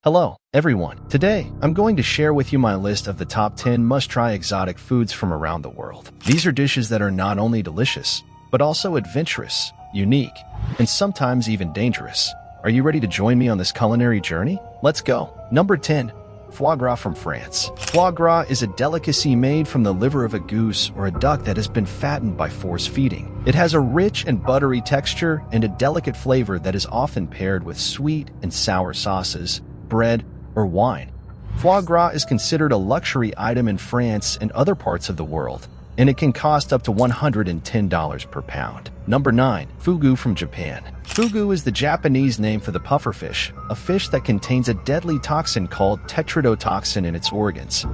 Hello, everyone. Today, I'm going to share with you my list of the top 10 must-try exotic foods from around the world. These are dishes that are not only delicious, but also adventurous, unique, and sometimes even dangerous. Are you ready to join me on this culinary journey? Let's go. Number 10. Foie gras from France. Foie gras is a delicacy made from the liver of a goose or a duck that has been fattened by force feeding. It has a rich and buttery texture and a delicate flavor that is often paired with sweet and sour sauces, bread, or wine. Foie gras is considered a luxury item in France and other parts of the world, and it can cost up to $110 per pound. Number 9. Fugu from Japan. Fugu is the Japanese name for the pufferfish, a fish that contains a deadly toxin called tetrodotoxin in its organs.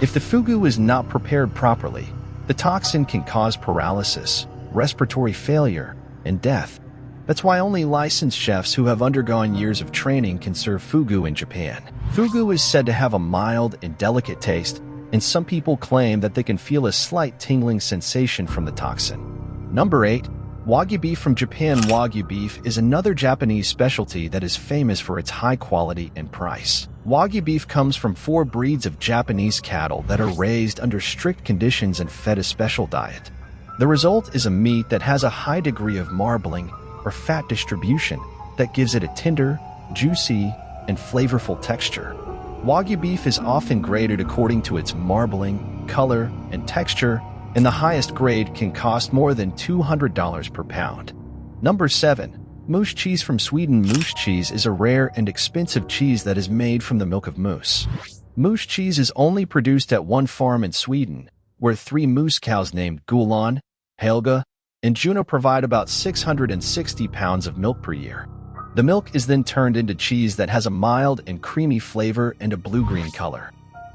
If the fugu is not prepared properly, the toxin can cause paralysis, respiratory failure, and death. That's why only licensed chefs who have undergone years of training can serve fugu in Japan. Fugu is said to have a mild and delicate taste, and some people claim that they can feel a slight tingling sensation from the toxin. Number 8. Wagyu beef from Japan. Wagyu beef is another Japanese specialty that is famous for its high quality and price. Wagyu beef comes from 4 breeds of Japanese cattle that are raised under strict conditions and fed a special diet. The result is a meat that has a high degree of marbling or fat distribution that gives it a tender, juicy, and flavorful texture. Wagyu beef is often graded according to its marbling, color, and texture, and the highest grade can cost more than $200 per pound. Number 7. Moose cheese from Sweden. Moose cheese is a rare and expensive cheese that is made from the milk of moose. Moose cheese is only produced at one farm in Sweden, where 3 moose cows named Gulan, Helga, and Juno provide about 660 pounds of milk per year. The milk is then turned into cheese that has a mild and creamy flavor and a blue-green color.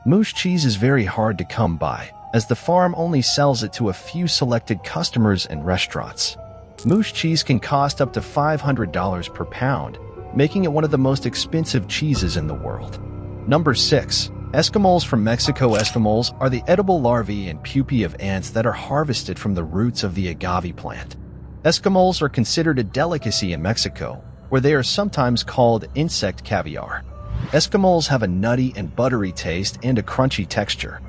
Moose cheese is very hard to come by, as the farm only sells it to a few selected customers and restaurants. Moose cheese can cost up to $500 per pound, making it one of the most expensive cheeses in the world. Number 6. Eskimos from Mexico. Eskimos are the edible larvae and pupae of ants that are harvested from the roots of the agave plant. Eskimos are considered a delicacy in Mexico, where they are sometimes called insect caviar. Eskimos have a nutty and buttery taste and a crunchy texture.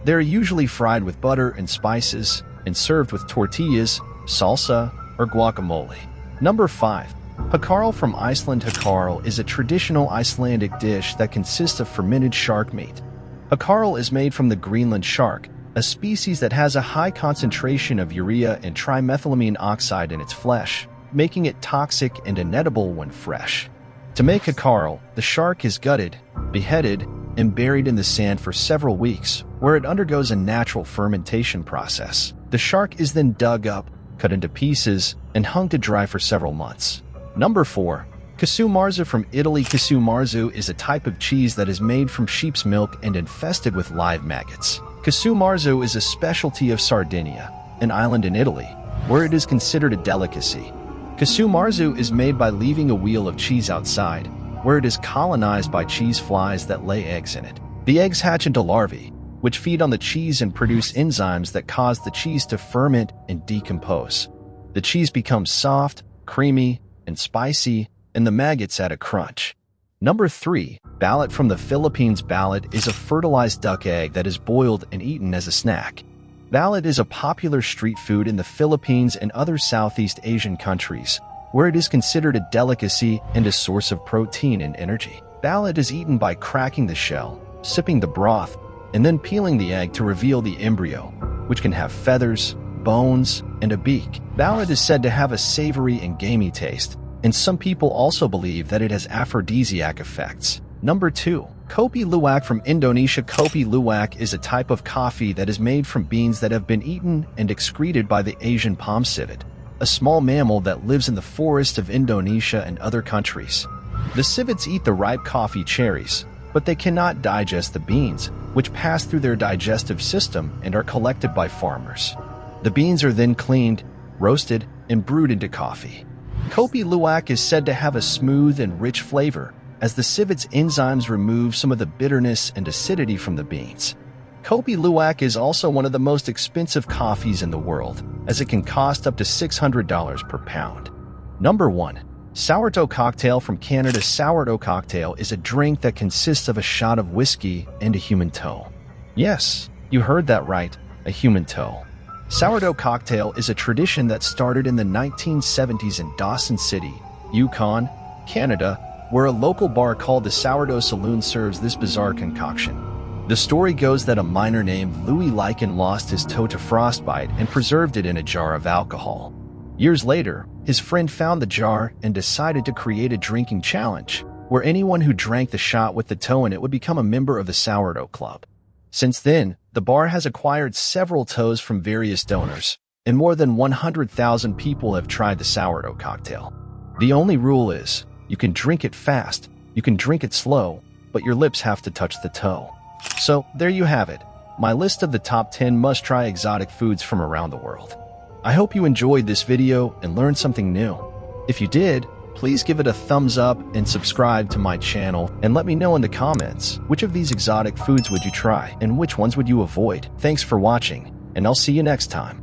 They are usually fried with butter and spices and served with tortillas, salsa, or guacamole. Number 5. Hakarl from Iceland. Hakarl is a traditional Icelandic dish that consists of fermented shark meat. Hakarl is made from the Greenland shark, a species that has a high concentration of urea and trimethylamine oxide in its flesh, making it toxic and inedible when fresh. To make hakarl, the shark is gutted, beheaded, and buried in the sand for several weeks, where it undergoes a natural fermentation process. The shark is then dug up, cut into pieces, and hung to dry for several months. Number 4. Casu marzu from Italy. Casu marzu is a type of cheese that is made from sheep's milk and infested with live maggots. Casu marzu is a specialty of Sardinia, an island in Italy, where it is considered a delicacy. Casu marzu is made by leaving a wheel of cheese outside, where it is colonized by cheese flies that lay eggs in it. The eggs hatch into larvae, which feed on the cheese and produce enzymes that cause the cheese to ferment and decompose. The cheese becomes soft, creamy, and spicy, and the maggots add a crunch. Number 3. Balut from the Philippines. Balut is a fertilized duck egg that is boiled and eaten as a snack. Balut is a popular street food in the Philippines and other Southeast Asian countries, where it is considered a delicacy and a source of protein and energy. Balut is eaten by cracking the shell, sipping the broth, and then peeling the egg to reveal the embryo, which can have feathers, bones, and a beak. Balut is said to have a savory and gamey taste, and some people also believe that it has aphrodisiac effects. Number 2. Kopi Luwak from Indonesia. Kopi Luwak is a type of coffee that is made from beans that have been eaten and excreted by the Asian palm civet, a small mammal that lives in the forests of Indonesia and other countries. The civets eat the ripe coffee cherries, but they cannot digest the beans, which pass through their digestive system and are collected by farmers. The beans are then cleaned, roasted, and brewed into coffee. Kopi Luwak is said to have a smooth and rich flavor, as the civet's enzymes remove some of the bitterness and acidity from the beans. Kopi Luwak is also one of the most expensive coffees in the world, as it can cost up to $600 per pound. Number 1. Sourdough cocktail from Canada. Sourdough cocktail is a drink that consists of a shot of whiskey and a human toe. Yes, you heard that right, a human toe. Sourdough cocktail is a tradition that started in the 1970s in Dawson City, Yukon, Canada, where a local bar called the Sourdough Saloon serves this bizarre concoction. The story goes that a miner named Louis Lycan lost his toe to frostbite and preserved it in a jar of alcohol. Years later, his friend found the jar and decided to create a drinking challenge, where anyone who drank the shot with the toe in it would become a member of the Sourdough Club. Since then, the bar has acquired several toes from various donors, and more than 100,000 people have tried the sourdough cocktail. The only rule is, you can drink it fast, you can drink it slow, but your lips have to touch the toe. So, there you have it, my list of the top 10 must-try exotic foods from around the world. I hope you enjoyed this video and learned something new. If you did, please give it a thumbs up and subscribe to my channel, and let me know in the comments which of these exotic foods would you try and which ones would you avoid. Thanks for watching, and I'll see you next time.